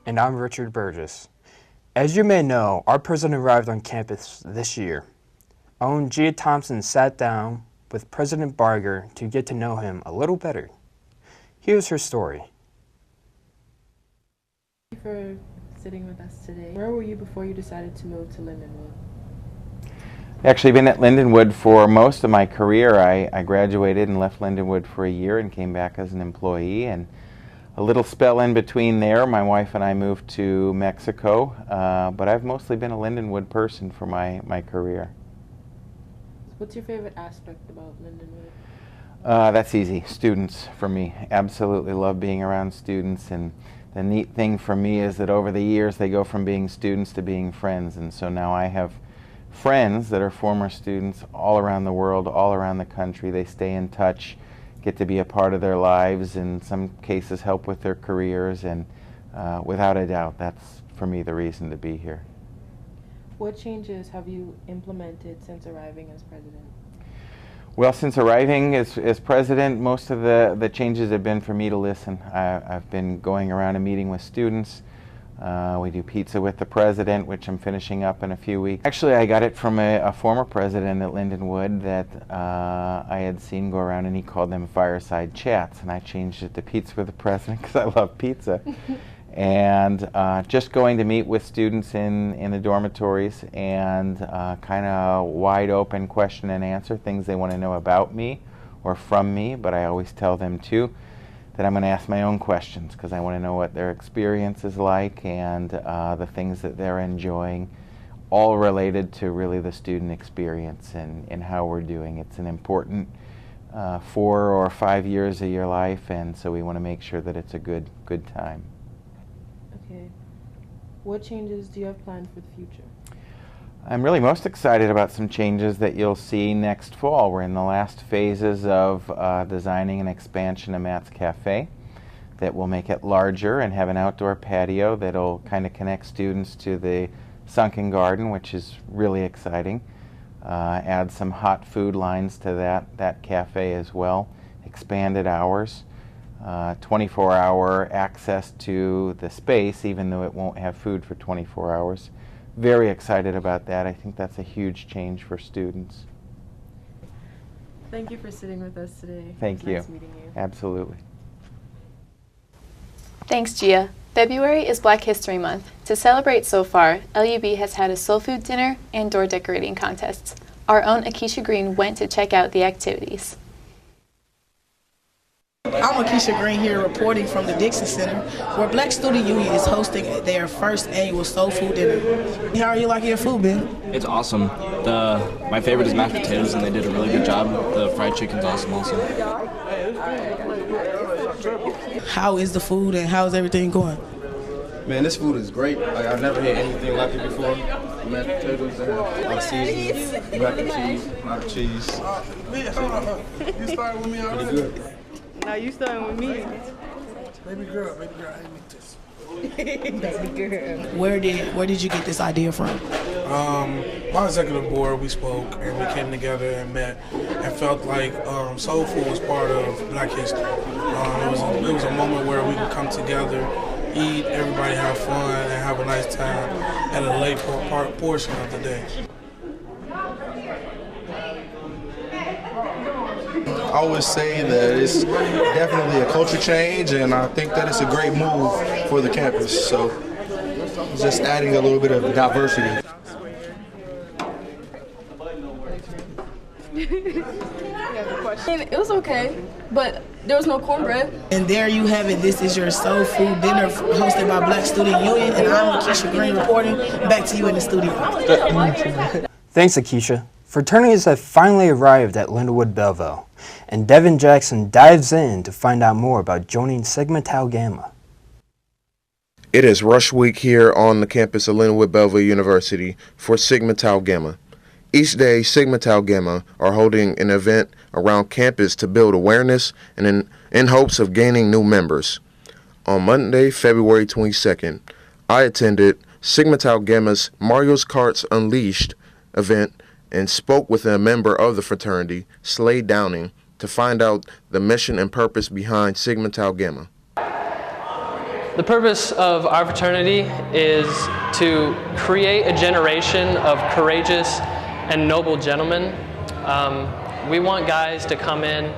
And I'm Richard Burgess. As you may know, our president arrived on campus this year. Owen Gia Thompson sat down with President Barger to get to know him a little better. Here's her story. Thank you for sitting with us today. Where were you before you decided to move to Lindenwood? I've actually been at Lindenwood for most of my career. I graduated and left Lindenwood for a year and came back as an employee, and a little spell in between there, my wife and I moved to Mexico, but I've mostly been a Lindenwood person for my career. What's your favorite aspect about Lindenwood? That's easy. Students for me. Absolutely love being around students, and the neat thing for me is that over the years they go from being students to being friends, and so now I have friends that are former students all around the world, all around the country. They stay in touch, get to be a part of their lives, in some cases help with their careers, and without a doubt that's for me the reason to be here. What changes have you implemented since arriving as president? Well, since arriving as president, most of the changes have been for me to listen. I've been going around and meeting with students. We do pizza with the president, which I'm finishing up in a few weeks. Actually, I got it from a former president at Lindenwood that I had seen go around, and he called them fireside chats, and I changed it to pizza with the president because I love pizza. And just going to meet with students in the dormitories and kind of wide open question and answer, things they want to know about me or from me, but I always tell them too that I'm going to ask my own questions because I want to know what their experience is like and the things that they're enjoying, all related to really the student experience and how we're doing. It's an important 4 or 5 years of your life, and so we want to make sure that it's a good time. Okay. What changes do you have planned for the future? I'm really most excited about some changes that you'll see next fall. We're in the last phases of designing an expansion of Matt's Cafe that will make it larger and have an outdoor patio that'll kind of connect students to the sunken garden, which is really exciting. Add some hot food lines to that cafe as well. Expanded hours. 24-hour access to the space, even though it won't have food for 24 hours. Very excited about that. I think that's a huge change for students. Thank you for sitting with us today. Thank you. Nice meeting you. Absolutely. Thanks, Gia. February is Black History Month. To celebrate so far, LUB has had a soul food dinner and door decorating contests. Our own Alycia Green went to check out the activities. I'm Alycia Green here reporting from the Dixon Center, where Black Student Union is hosting their first annual soul food dinner. How are you liking your food, Ben? It's awesome. My favorite is mashed potatoes, and they did a really good job. The fried chicken's awesome also. How is the food and how is everything going? Man, this food is great. Like, I've never had anything like it before. The mashed potatoes, seasoning, mac and cheese. You started with me already? Pretty good. Now you starting with me. Baby girl, I didn't make this. Baby girl. Where did you get this idea from? My executive board, we spoke and we came together and met and felt like soul food was part of Black history. It was a moment where we could come together, eat, everybody have fun, and have a nice time at a late portion of the day. I would say that it's definitely a culture change, and I think that it's a great move for the campus. So just adding a little bit of diversity. It was okay, but there was no cornbread. And there you have it. This is your soul food dinner hosted by Black Student Union, and I'm Alycia Green reporting. Back to you in the studio. Thanks, Alycia. Fraternities have finally arrived at Lindenwood Belleville, and Devin Jackson dives in to find out more about joining Sigma Tau Gamma. It is rush week here on the campus of Lindenwood Belleville University for Sigma Tau Gamma. Each day, Sigma Tau Gamma are holding an event around campus to build awareness and in hopes of gaining new members. On Monday, February 22nd, I attended Sigma Tau Gamma's Mario's Karts Unleashed event and spoke with a member of the fraternity, Slade Downing, to find out the mission and purpose behind Sigma Tau Gamma. The purpose of our fraternity is to create a generation of courageous and noble gentlemen. We want guys to come in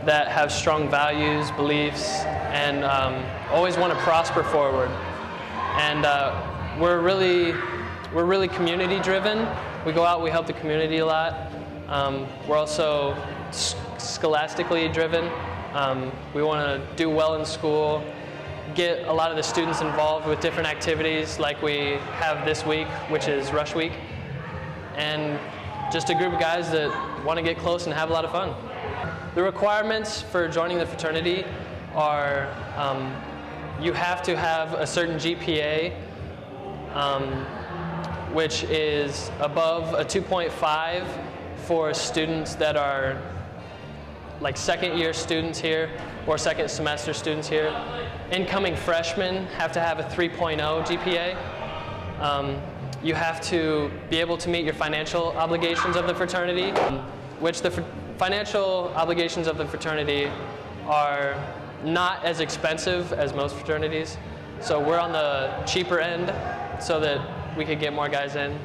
that have strong values, beliefs, and always want to prosper forward. And we're really community driven. We go out, we help the community a lot. We're also scholastically driven. We want to do well in school, get a lot of the students involved with different activities like we have this week, which is Rush Week, and just a group of guys that want to get close and have a lot of fun. The requirements for joining the fraternity are you have to have a certain GPA, which is above a 2.5 for students that are like second year students here or second semester students here. Incoming freshmen have to have a 3.0 GPA. You have to be able to meet your financial obligations of the fraternity, which the financial obligations of the fraternity are not as expensive as most fraternities. So we're on the cheaper end so that we could get more guys in.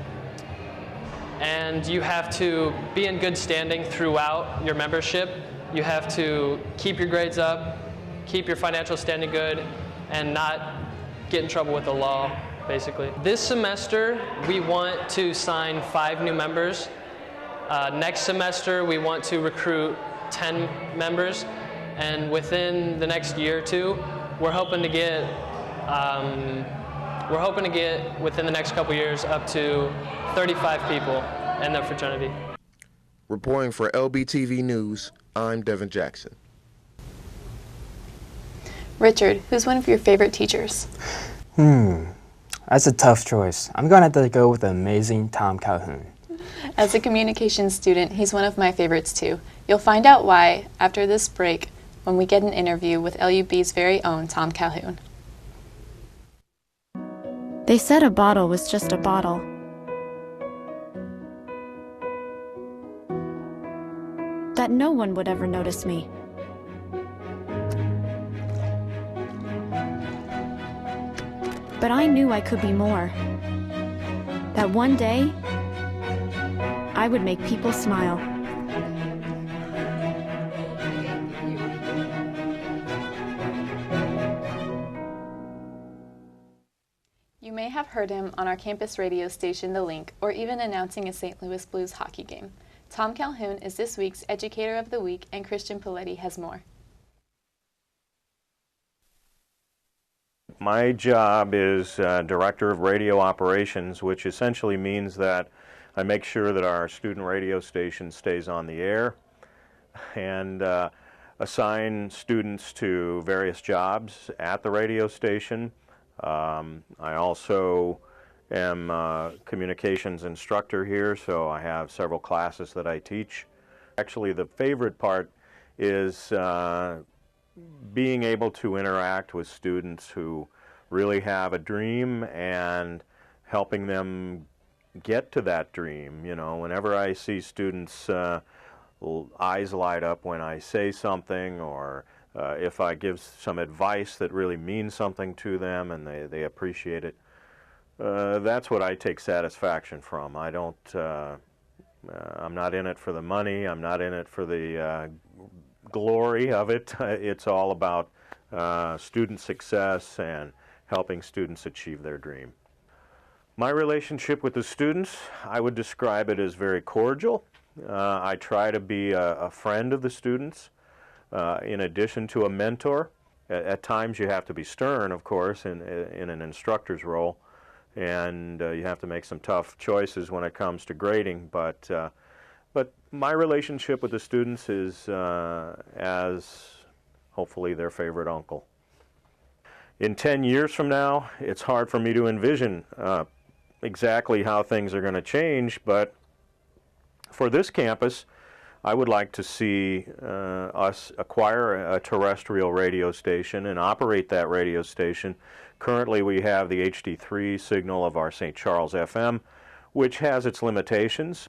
And you have to be in good standing throughout your membership. You have to keep your grades up, keep your financial standing good, and not get in trouble with the law, basically. This semester, we want to sign 5 new members. Next semester, we want to recruit 10 members. And within the next year or two, we're hoping to get within the next couple years up to 35 people in the fraternity. Reporting for LBTV News, I'm Devin Jackson. Richard, who's one of your favorite teachers? That's a tough choice. I'm going to have to go with the amazing Tom Calhoun. As a communications student, he's one of my favorites too. You'll find out why after this break when we get an interview with LUB's very own Tom Calhoun. They said a bottle was just a bottle. That no one would ever notice me. But I knew I could be more. That one day, I would make people smile. You may have heard him on our campus radio station, The Link, or even announcing a St. Louis Blues hockey game. Tom Calhoun is this week's Educator of the Week, and Christian Paletti has more. My job is Director of Radio Operations, which essentially means that I make sure that our student radio station stays on the air and assign students to various jobs at the radio station. I also am a communications instructor here, so I have several classes that I teach. Actually, the favorite part is being able to interact with students who really have a dream and helping them get to that dream. You know, whenever I see students' eyes light up when I say something, or if I give some advice that really means something to them and they appreciate it, that's what I take satisfaction from. I don't, I'm not in it for the money, I'm not in it for the glory of it. It's all about student success and helping students achieve their dream. My relationship with the students, I would describe it as very cordial. I try to be a friend of the students, in addition to a mentor. At times you have to be stern, of course, in an instructor's role, and you have to make some tough choices when it comes to grading, but my relationship with the students is as hopefully their favorite uncle. In 10 years from now, it's hard for me to envision exactly how things are going to change, but for this campus, I would like to see us acquire a terrestrial radio station and operate that radio station. Currently, we have the HD3 signal of our St. Charles FM, which has its limitations.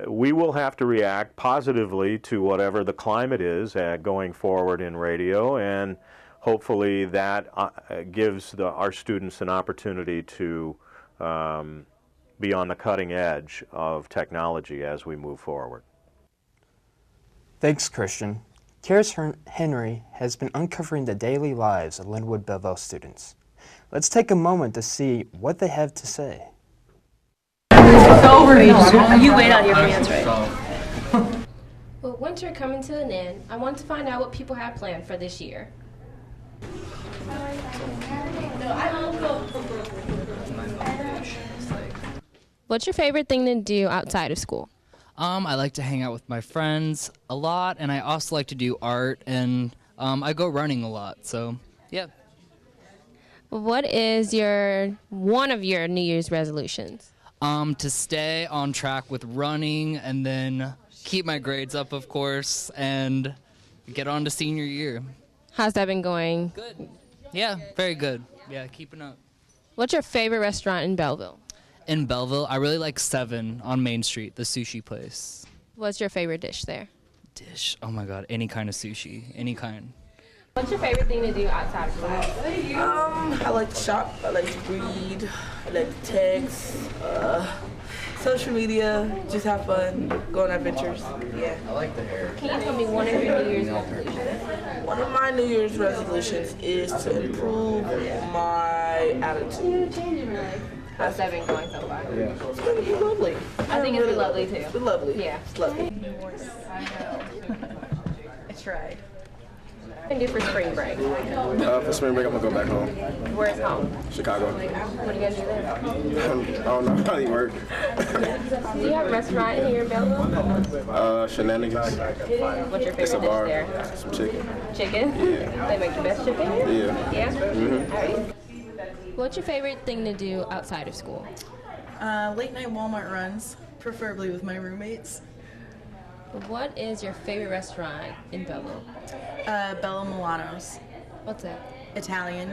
We will have to react positively to whatever the climate is going forward in radio, and hopefully that gives our students an opportunity to be on the cutting edge of technology as we move forward. Thanks, Christian. Karis Henry has been uncovering the daily lives of Linwood Belleville students. Let's take a moment to see what they have to say. You wait on your fans, right? With winter coming to an end, I want to find out what people have planned for this year. What's your favorite thing to do outside of school? I like to hang out with my friends a lot, and I also like to do art, and I go running a lot, so yeah. What is one of your New Year's resolutions? To stay on track with running, and then keep my grades up, of course, and get on to senior year. How's that been going? Good. Yeah, very good. Yeah, keeping up. What's your favorite restaurant in Belleville? In Belleville, I really like 7 on Main Street, the sushi place. What's your favorite dish there? Dish? Oh my god, any kind of sushi, any kind. What's your favorite thing to do outside of school? I like to shop, I like to read, I like to text, social media, just have fun, go on adventures. Yeah. I like the hair. Can you tell me one of your New Year's resolutions? One of my New Year's resolutions is to improve my attitude. How's that been going so far? Yeah. It's been lovely. I think it's been lovely too. It's been lovely. Yeah. It's lovely. I tried. What do you do for spring break? For spring break, I'm gonna go back home. Where's home? Chicago. What do you guys do there? I don't know how you work. Do you have a restaurant here in Belleville? Shenanigans. What's your favorite It's a bar. dish there? Some chicken. Chicken? Yeah. They make the best chicken? Yeah. Yeah? Mm-hmm. All right. What's your favorite thing to do outside of school? Late night Walmart runs, preferably with my roommates. What is your favorite restaurant in Belleville? Bella Milano's. What's that? Italian.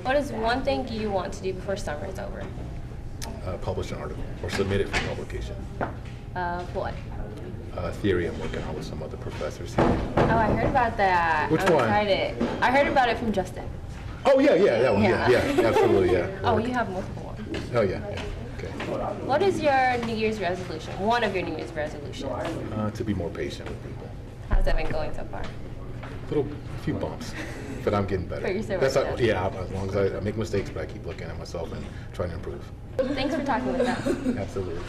What is one thing you want to do before summer is over? Publish an article or submit it for publication. What? Theory I'm working on with some other professors here. Oh, I heard about that. Which I'm one? excited. I heard about it from Justin. Oh yeah, that one. Yeah, absolutely, yeah. Oh, you have multiple ones. Oh yeah. Okay. What is your New Year's resolution? One of your New Year's resolutions? To be more patient with people. How's that been going so far? A few bumps, but I'm getting better. But you're still That's working like, yeah. As long as I make mistakes, but I keep looking at myself and trying to improve. Thanks for talking with us. Absolutely.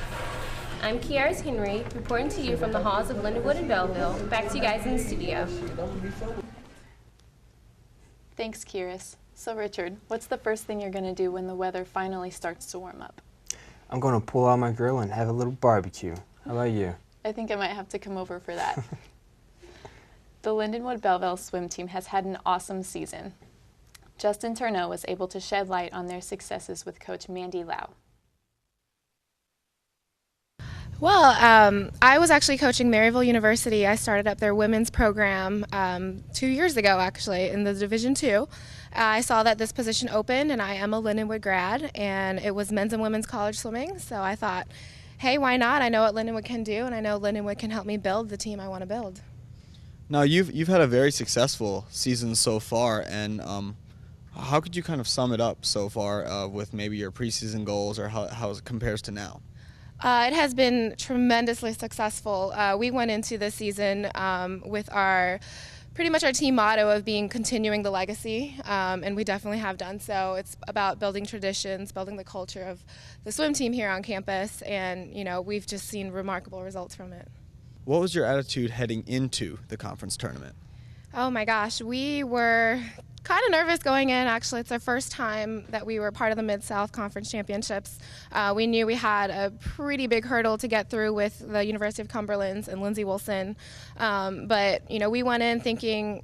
I'm Karis Henry, reporting to you from the halls of Linwood and Belleville. Back to you guys in the studio. Thanks, Karis. So, Richard, what's the first thing you're going to do when the weather finally starts to warm up? I'm going to pull out my grill and have a little barbecue. How about you? I think I might have to come over for that. The Lindenwood Belleville swim team has had an awesome season. Justin Turneau was able to shed light on their successes with Coach Mandy Lau. Well, I was actually coaching Maryville University. I started up their women's program 2 years ago, actually, in the Division II. I saw that this position opened, and I am a Lindenwood grad, and it was men's and women's college swimming. So I thought, hey, why not? I know what Lindenwood can do, and I know Lindenwood can help me build the team I want to build. Now, you've had a very successful season so far, and how could you kind of sum it up so far with maybe your preseason goals or how it compares to now? It has been tremendously successful. We went into this season with pretty much our team motto of being continuing the legacy, and we definitely have done so. It's about building traditions, building the culture of the swim team here on campus, and we've just seen remarkable results from it. What was your attitude heading into the conference tournament? Oh my gosh, we were kind of nervous going in. Actually, it's our first time that we were part of the Mid-South Conference Championships. We knew we had a pretty big hurdle to get through with the University of Cumberland's and Lindsey Wilson. But we went in thinking,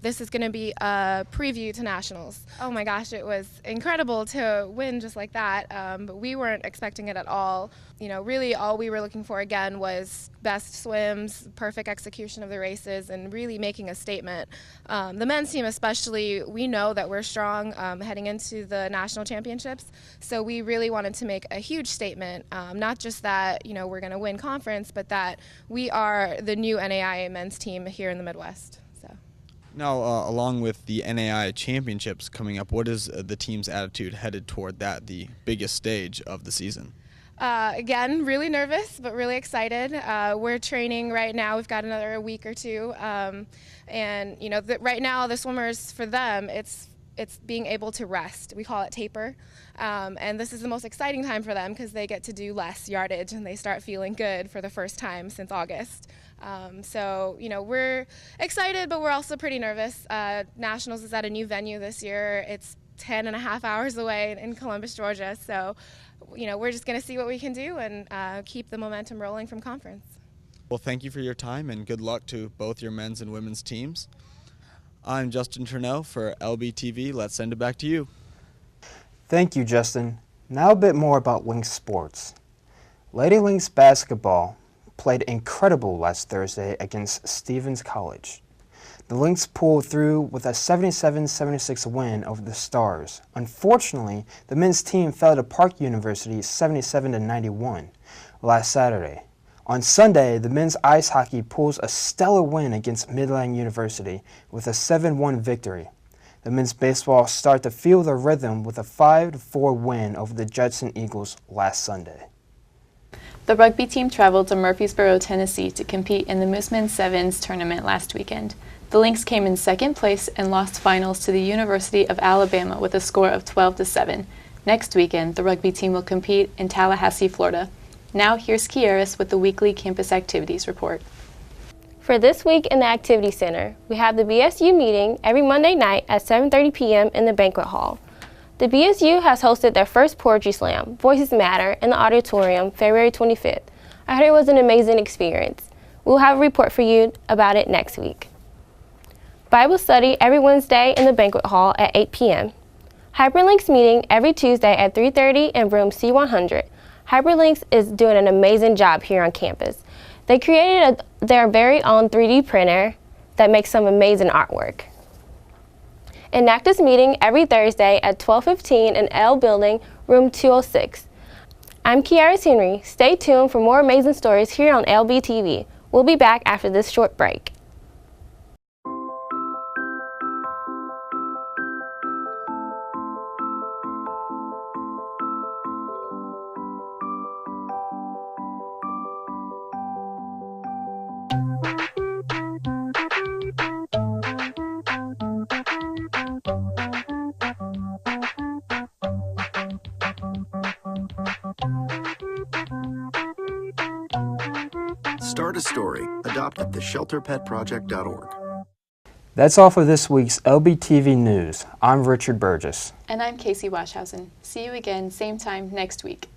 this is going to be a preview to nationals. Oh my gosh, it was incredible to win just like that, but we weren't expecting it at all. You know, really all we were looking for again was best swims, perfect execution of the races, and really making a statement. The men's team especially, we know that we're strong heading into the national championships, so we really wanted to make a huge statement, not just that, you know, we're going to win conference, but that we are the new NAIA men's team here in the Midwest. Now, along with the NAIA championships coming up, what is the team's attitude headed toward that, the biggest stage of the season? Again, really nervous, but really excited. We're training right now. We've got another week or two. And, you know, right now the swimmers, for them, it's being able to rest. We call it taper. And this is the most exciting time for them because they get to do less yardage and they start feeling good for the first time since August. So, you know, we're excited, but we're also pretty nervous. Nationals is at a new venue this year. It's 10.5 hours away in Columbus, Georgia. So, you know, we're just going to see what we can do and keep the momentum rolling from conference. Well, thank you for your time and good luck to both your men's and women's teams. I'm Justin Turneau for LBTV. Let's send it back to you. Thank you, Justin. Now a bit more about Lynx sports. Lady Lynx basketball played incredible last Thursday against Stevens College. The Lynx pulled through with a 77-76 win over the Stars. Unfortunately, the men's team fell to Park University 77-91 last Saturday. On Sunday, the men's ice hockey pulls a stellar win against Midland University with a 7-1 victory. The men's baseball start to feel the rhythm with a 5-4 win over the Judson Eagles last Sunday. The rugby team traveled to Murfreesboro, Tennessee to compete in the Mooseman Sevens tournament last weekend. The Lynx came in second place and lost finals to the University of Alabama with a score of 12-7. Next weekend, the rugby team will compete in Tallahassee, Florida. Now here's Kieris with the weekly campus activities report. For this week in the Activity Center, we have the BSU meeting every Monday night at 7:30 p.m. in the banquet hall. The BSU has hosted their first Poetry Slam, Voices Matter, in the auditorium February 25th. I heard it was an amazing experience. We'll have a report for you about it next week. Bible study every Wednesday in the banquet hall at 8 p.m. Hyperlinks meeting every Tuesday at 3:30 in room C100. Hyperlinks is doing an amazing job here on campus. They created their very own 3D printer that makes some amazing artwork. Enactus meeting every Thursday at 12:15 in L Building, room 206. I'm Kiara Henry. Stay tuned for more amazing stories here on LBTV. We'll be back after this short break. Start a story. Adopt at theshelterpetproject.org. That's all for this week's LBTV News. I'm Richard Burgess. And I'm Casey Washhausen. See you again, same time next week.